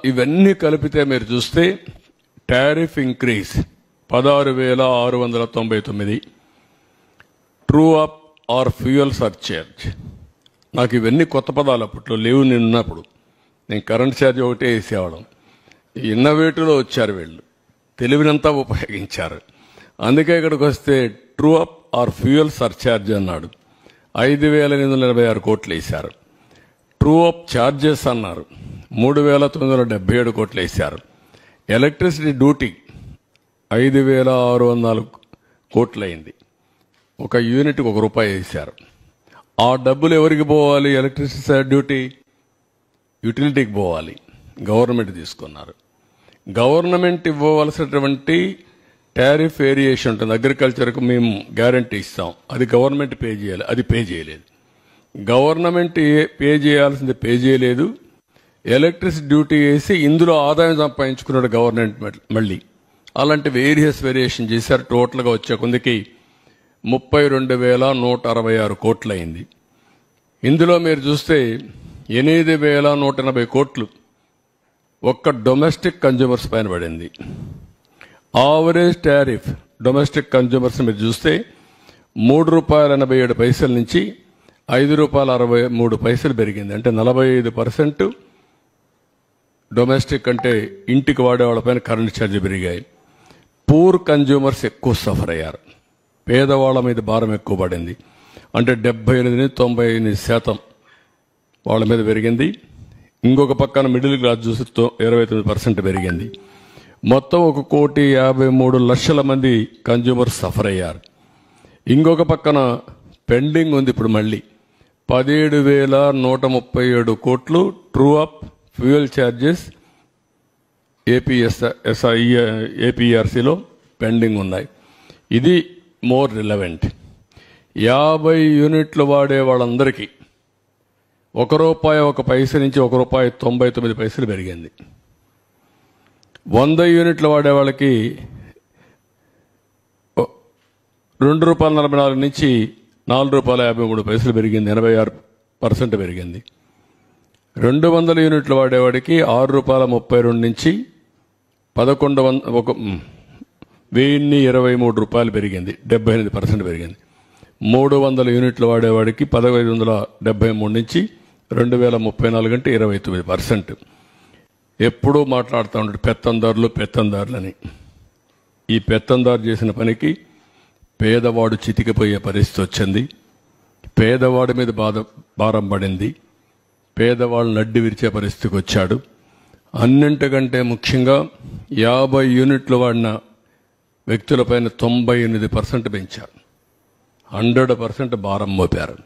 ఇవన్నీ కలిపితే మీరు చూస్తే tariff increase 16,699, true up or fuel surcharge. నాకు ఇవన్నీ కొత్త పదాలు అప్పట్లో లేవు. నిన్నప్పుడు నేను కరెంట్ ఛార్జ్ ఒకటే వేసేవాళ్ళం. ఇన్నోవేటివ్లో వచ్చారు వీళ్ళు, తెలివినంతా ఉపయోగించారు. అందుకే ఇక్కడికి వస్తే true up or fuel surcharge అన్నాడు. 5,886 కోట్లు వేశారు. ట్రూ అప్ ఛార్జెస్ అన్నారు, 3,977 కోట్లు వేశారు. ఎలక్ట్రిసిటీ డ్యూటీ 5,604 కోట్లు అయింది. ఒక యూనిట్కి ₹1 వేశారు. ఆ డబ్బులు ఎవరికి పోవాలి? ఎలక్ట్రిసిటీ డ్యూటీ యూటిలిటీకి పోవాలి. గవర్నమెంట్ తీసుకున్నారు. గవర్నమెంట్ ఇవ్వవలసినటువంటి టారిఫ్ వేరియేషన్ ఉంటుంది. అగ్రికల్చర్కు మేము గ్యారంటీ ఇస్తాం, అది గవర్నమెంట్ పే చేయాలి, అది పే చేయలేదు. గవర్నమెంట్ పే చేయాల్సింది పే చేయలేదు. ఎలక్ట్రిసిటీ డ్యూటీ వేసి ఇందులో ఆదాయం సంపాదించుకున్నాడు గవర్నమెంట్. మళ్ళీ అలాంటి వేరియేషన్ చేశారు. టోటల్గా వచ్చే కొందికి 32,166 కోట్లు అయింది. ఇందులో మీరు చూస్తే 8,180 కోట్లు ఒక్క డొమెస్టిక్ కన్జ్యూమర్స్ పైన పడింది. ఆవరేజ్ టారిఫ్ డొమెస్టిక్ కన్జ్యూమర్స్ మీరు చూస్తే ₹3.87 నుంచి ₹5.63 పెరిగింది. అంటే 45% డొమెస్టిక్ అంటే ఇంటికి వాడేవాళ్ళపైన కరెంట్ ఛార్జ్ పెరిగాయి. పూర్ కన్జ్యూమర్స్ ఎక్కువ సఫర్ అయ్యారు. పేదవాళ్ళ మీద భారం ఎక్కువ పడింది. అంటే 78-99% వాళ్ళ మీద పెరిగింది. ఇంకొక పక్కన మిడిల్ క్లాస్ చూసి 29% పెరిగింది. మొత్తం 1,53,00,000 మంది కన్జ్యూమర్స్ సఫర్ అయ్యారు. ఇంకొక పక్కన పెండింగ్ ఉంది. ఇప్పుడు మళ్ళీ 17,137 కోట్లు ట్రూ అప్ ఫ్యూయల్ ఛార్జెస్ ఏపీఆర్సీలో పెండింగ్ ఉన్నాయి. ఇది మోర్ రిలవెంట్. 50 యూనిట్లు వాడే వాళ్ళందరికీ ₹1 నుంచి ₹1.99 పెరిగింది. 100 యూనిట్లు వాడే వాళ్ళకి ₹2.44 నుంచి ₹4.53 పెరిగింది. 86% పెరిగింది. 200 యూనిట్లు వాడేవాడికి ₹6.32 నుంచి ₹1,123 పెరిగింది. 78% పెరిగింది. 300 యూనిట్లు వాడేవాడికి 1,573 నుంచి 2,034 అంటే 29%. ఎప్పుడూ మాట్లాడుతూ ఉంటాడు పెత్తందారులని. ఈ పెత్తందారు చేసిన పనికి పేదవాడు చితికిపోయే పరిస్థితి వచ్చింది. పేదవాడి మీద భారం పడింది. పేదవాళ్ళు నడ్డి విరిచే పరిస్థితికి వచ్చాడు. అన్నింటికంటే ముఖ్యంగా 50 యూనిట్లు వాడిన వ్యక్తులపైన 98% పెంచారు. 100% భారం మోపారు.